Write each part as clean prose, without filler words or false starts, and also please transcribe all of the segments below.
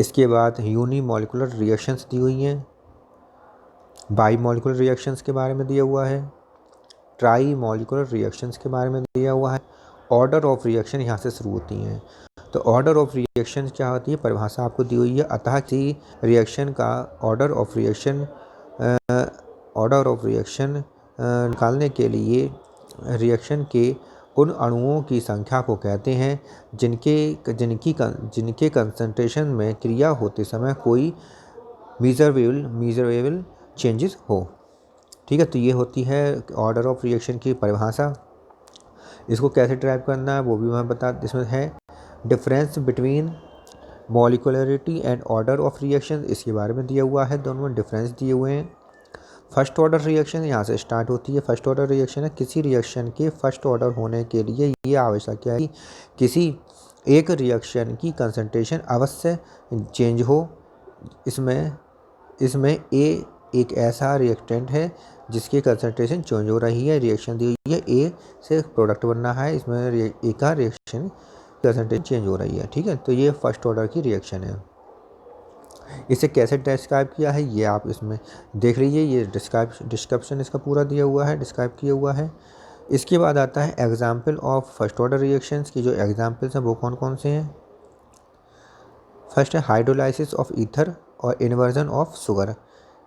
इसके बाद unimolecular reactions दी हुई हैं, बाई मॉलिकुलर रिएक्शंस के बारे में दिया हुआ है, ट्राई मॉलिकुलर रिएक्शंस के बारे में दिया हुआ है, ऑर्डर ऑफ रिएक्शन यहाँ से शुरू होती हैं। तो ऑर्डर ऑफ रिएक्शन क्या होती है, परिभाषा आपको दी हुई है। अतः किसी रिएक्शन का ऑर्डर ऑफ रिएक्शन निकालने के लिए रिएक्शन के उन अणुओं की संख्या को कहते हैं जिनके कंसंट्रेशन में क्रिया होते समय कोई मीजरेबल चेंजेस हो। ठीक है, तो ये होती है ऑर्डर ऑफ रिएक्शन की परिभाषा। इसको कैसे ड्राइव करना है वो भी मैं इसमें है। Difference between molecularity and order of reaction, इसके बारे में दिया हुआ है, दोनों में डिफरेंस दिए हुए हैं। फर्स्ट ऑर्डर रिएक्शन यहाँ से स्टार्ट होती है। फर्स्ट ऑर्डर रिएक्शन है किसी रिएक्शन के फर्स्ट ऑर्डर होने के लिए ये आवश्यक है कि किसी एक रिएक्शन की कंसंट्रेशन अवश्य चेंज हो। इसमें ए एक ऐसा रिएक्टेंट है जिसकी कंसंट्रेशन चेंज हो रही है, रिएक्शन दी हुई है, ए से प्रोडक्ट बनना है, इसमें ए का रिएक्शन कंसंट्रेशन चेंज हो रही है। ठीक है, तो ये फर्स्ट ऑर्डर की रिएक्शन है। इसे कैसे डिस्क्राइब किया है ये आप इसमें देख लीजिए, ये डिस्क्रिप्शन इसका पूरा दिया हुआ है, डिस्क्राइब किया हुआ है। इसके बाद आता है example of first order reactions की। जो एग्जाम्पल्स हैं वो कौन कौन से हैं। फर्स्ट है हाइड्रोलाइसिस ऑफ ईथर और इन्वर्जन ऑफ शुगर,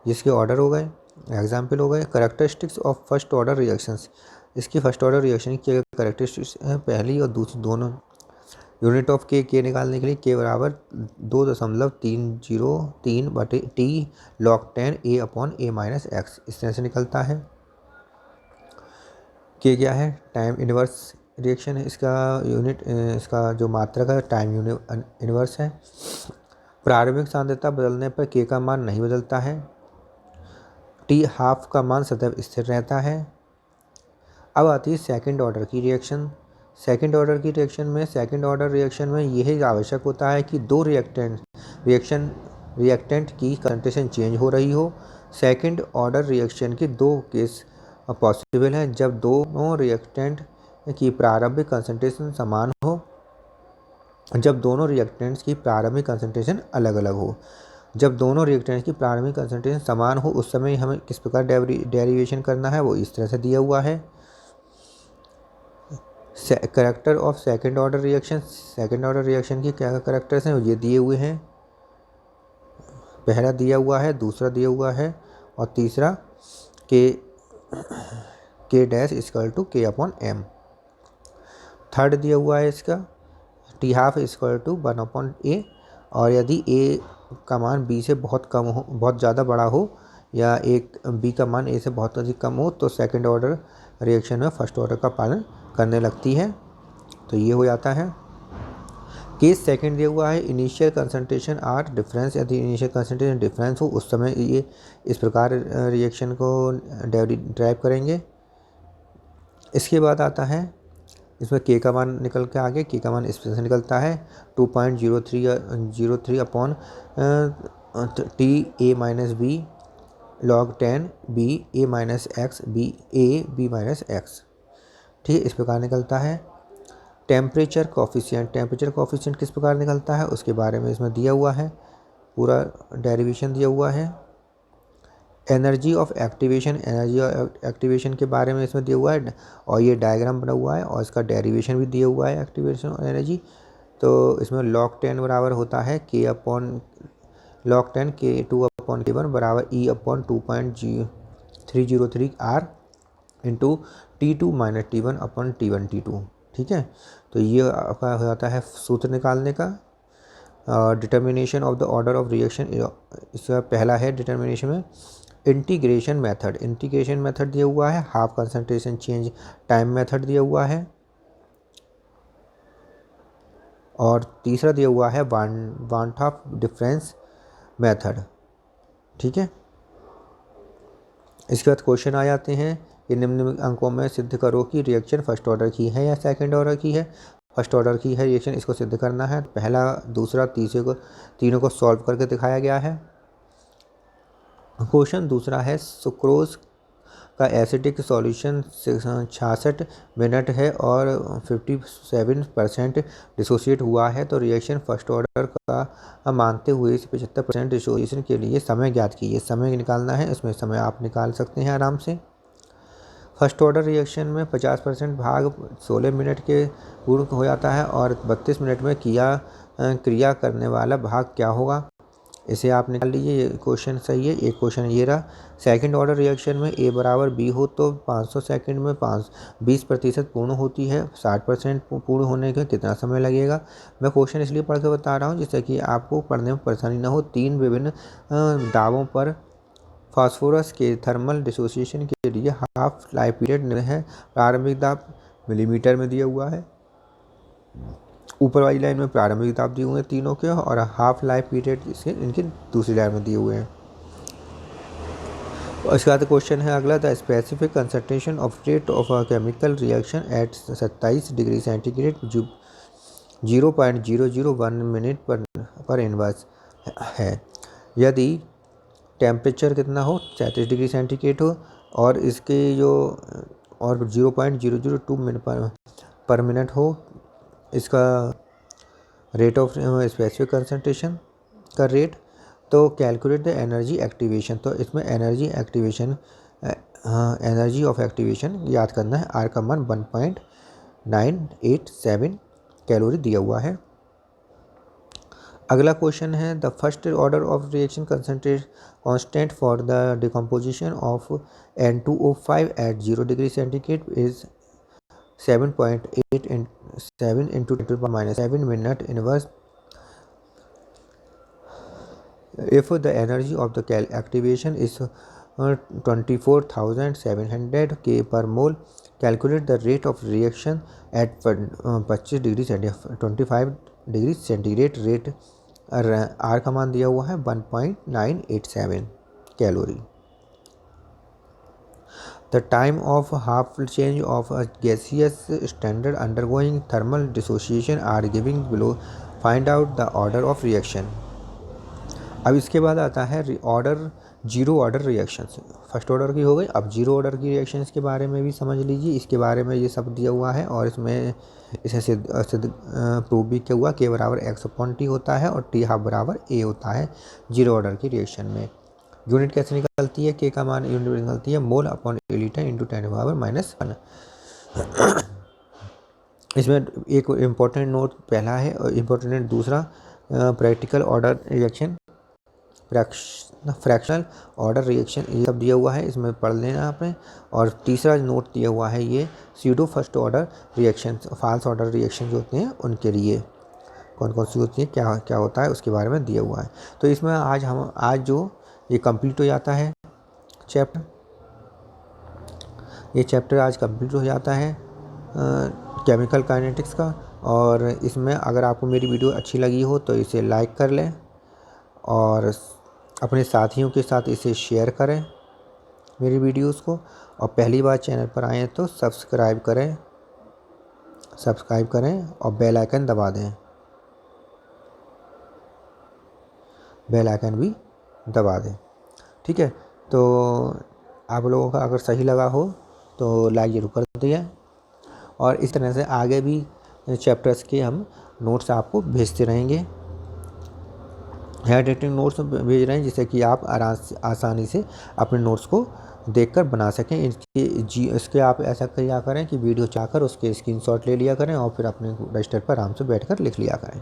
जिसके ऑर्डर हो गए, एग्जाम्पल हो गए। Characteristics of first order reactions, इसकी फर्स्ट ऑर्डर रिएक्शन की करैक्टरिस्टिक्स हैं पहली और दूसरी दोनों। यूनिट ऑफ के निकालने के लिए के बराबर 2.303/T log 10 A/A-x, इस तरह से निकलता है। के क्या है, टाइम इनवर्स रिएक्शन है, इसका यूनिट इसका जो मात्रक है टाइम इनवर्स है। प्रारंभिक सांद्रता बदलने पर के का मान नहीं बदलता है। टी हाफ का मान सदैव स्थिर रहता है। अब आती है सेकंड ऑर्डर की रिएक्शन। सेकंड ऑर्डर रिएक्शन में यह आवश्यक होता है कि दो रिएक्टेंट की कंसंट्रेशन चेंज हो रही हो। सेकंड ऑर्डर रिएक्शन के दो केस पॉसिबल हैं, जब दोनों रिएक्टेंट की प्रारंभिक कंसंट्रेशन समान हो, जब दोनों रिएक्टेंट्स की प्रारंभिक कंसंट्रेशन अलग अलग हो। जब दोनों रिएक्टेंट्स की प्रारंभिक कंसंट्रेशन समान हो उस समय हमें किस प्रकार डेरिवेशन करना है वो इस तरह से दिया हुआ है। Character of second order reaction, second order reaction की क्या करैक्टर्स हैं ये दिए हुए हैं। पहला दिया हुआ है, दूसरा दिया हुआ है और तीसरा के dash equal to K/M। Third दिया हुआ है इसका T half equal to 1/A, और यदि ए का मान बी से बहुत कम हो, बहुत ज़्यादा बड़ा हो, या एक बी का मान ए से बहुत अधिक कम हो तो सेकंड ऑर्डर रिएक्शन में फर्स्ट ऑर्डर का पालन करने लगती है। तो ये हो जाता है। केस सेकंड दिया हुआ है इनिशियल कंसंट्रेशन आर डिफरेंस, यदि इनिशियल कंसंट्रेशन डिफरेंस हो उस समय ये इस प्रकार रिएक्शन को ड्राइव करेंगे। इसके बाद आता है इसमें के का मान निकल के आगे, के का मान इस तरह से निकलता है 2.03T log 10 B/A-x B/A-B-x। ठीक है, इस प्रकार निकलता है। टेम्परेचर कोफिशिएंट किस प्रकार निकलता है उसके बारे में इसमें दिया हुआ है, पूरा डेरिवेशन दिया हुआ है। एनर्जी ऑफ एक्टिवेशन के बारे में इसमें दिया हुआ है और ये डायग्राम बना हुआ है और इसका डेरिवेशन भी दिया हुआ है एक्टिवेशन और एनर्जी। तो इसमें log 10 बराबर होता है log 10 K2/K1 बराबर E/2.303 R into T2 - T1/T1T2। ठीक है, तो ये आपका हो जाता है सूत्र निकालने का। Determination of the order of reaction, इसका पहला है डिटर्मिनेशन में इंटीग्रेशन मेथड दिया हुआ है। Half concentration change time method दिया हुआ है और तीसरा दिया हुआ है वांट ऑफ डिफरेंस मेथड। ठीक है, इसके बाद क्वेश्चन आ जाते हैं कि निम्न अंकों में सिद्ध करो कि रिएक्शन फर्स्ट ऑर्डर की है या सेकंड ऑर्डर की है। फर्स्ट ऑर्डर की है रिएक्शन, इसको सिद्ध करना है। पहला, दूसरा, तीनों को सॉल्व करके दिखाया गया है। क्वेश्चन दूसरा है सुक्रोज का एसिडिक सॉल्यूशन 66 मिनट है और 57% डिसोसिएट हुआ है, तो रिएक्शन फर्स्ट ऑर्डर का मानते हुए इस 75% डिसोसिएशन के लिए समय ज्ञात कीजिए। समय निकालना है, इसमें समय आप निकाल सकते हैं आराम से। फर्स्ट ऑर्डर रिएक्शन में 50% भाग 16 मिनट के पूर्ण हो जाता है और 32 मिनट में क्रिया करने वाला भाग क्या होगा, इसे आप निकाल लीजिए। ये क्वेश्चन सही है। एक क्वेश्चन ये रहा। सेकंड ऑर्डर रिएक्शन में A बराबर B हो तो 500 सेकंड में 20% पूर्ण होती है, 60% पूर्ण होने के कितना समय लगेगा। मैं क्वेश्चन इसलिए पढ़ के बता रहा हूँ जिससे कि आपको पढ़ने में परेशानी ना हो। 3 विभिन्न दावों पर फास्फोरस के थर्मल डिसोसिएशन के लिए हाफ लाइफ पीरियड है। प्रारंभिक दाब मिलीमीटर में दिया हुआ है। ऊपर वाली लाइन में प्रारंभिक दाब दिए हुए हैं तीनों के, और हाफ लाइफ पीरियड इसके इनके दूसरी लाइन में दिए हुए हैं। उसके बाद क्वेश्चन है अगला, the specific concentration of rate of a chemical reaction at 27 degree centigrade 0.001 minute पर इनवर्स है। यदि टेम्परेचर कितना हो, 37 डिग्री सेंटीग्रेड हो और इसके जो और 0.002 मिनट पर मिनट हो, इसका रेट ऑफ स्पेसिफिक कंसंट्रेशन का रेट, तो कैलकुलेट द एनर्जी एक्टिवेशन। तो इसमें एनर्जी ऑफ एक्टिवेशन याद करना है। आर का मान 1.987 कैलोरी दिया हुआ है। अगला क्वेश्चन है, the first order of reaction constant for the decomposition of N2O5 at 0 degree centigrade is 7.8 7 into 10⁻7 minute inverse if the energy of the activation is 24,700 K per mole. Calculate the rate of reaction at 25 degree 25 degree centigrade rate. R का मान दिया हुआ है 1.987 calorie. The time of half change of a gaseous standard undergoing thermal dissociation are given below. Find out the order of reaction. अब इसके बाद आता है zero order reaction. First order की हो गई, अब जीरो ऑर्डर की रिएक्शंस के बारे में भी समझ लीजिए। इसके बारे में ये सब दिया हुआ है और इसमें इसे सिद्ध प्रूव भी किया हुआ। K बराबर X/T होता है और T हाफ बराबर A होता है जीरो ऑर्डर की रिएक्शन में। यूनिट कैसे निकलती है, K का मान यूनिट निकलती है मोल अपॉन लीटर इंटू 10⁻⁻1। इसमें एक इम्पोर्टेंट नोट पहला है और इम्पोर्टेंट दूसरा practical order reaction, fractional order reaction, ये सब दिया हुआ है, इसमें पढ़ लेना आपने। और तीसरा नोट दिया हुआ है ये pseudo first order reaction, false order reaction जो होते हैं उनके लिए कौन कौन सी होती है, क्या क्या होता है, उसके बारे में दिया हुआ है। तो इसमें आज जो ये कंप्लीट हो जाता है चैप्टर, ये चैप्टर आज कंप्लीट हो जाता है केमिकल काइनेटिक्स का। और इसमें अगर आपको मेरी वीडियो अच्छी लगी हो तो इसे लाइक कर लें और अपने साथियों के साथ इसे शेयर करें मेरी वीडियोस को। और पहली बार चैनल पर आएँ तो सब्सक्राइब करें और बेल आइकन दबा दें, बेल आइकन भी दबा दें, ठीक है। तो आप लोगों का अगर सही लगा हो तो लाइक ज़रूर कर दिए और इस तरह से आगे भी चैप्टर्स के हम नोट्स आपको भेजते रहेंगे, हैंड राइटिंग नोट्स भेज रहे हैं जिससे कि आप आसानी से अपने नोट्स को देखकर बना सकें। इसके आप ऐसा किया करें कि वीडियो चाहकर उसके स्क्रीनशॉट ले लिया करें और फिर अपने रजिस्टर पर आराम से बैठकर लिख लिया करें।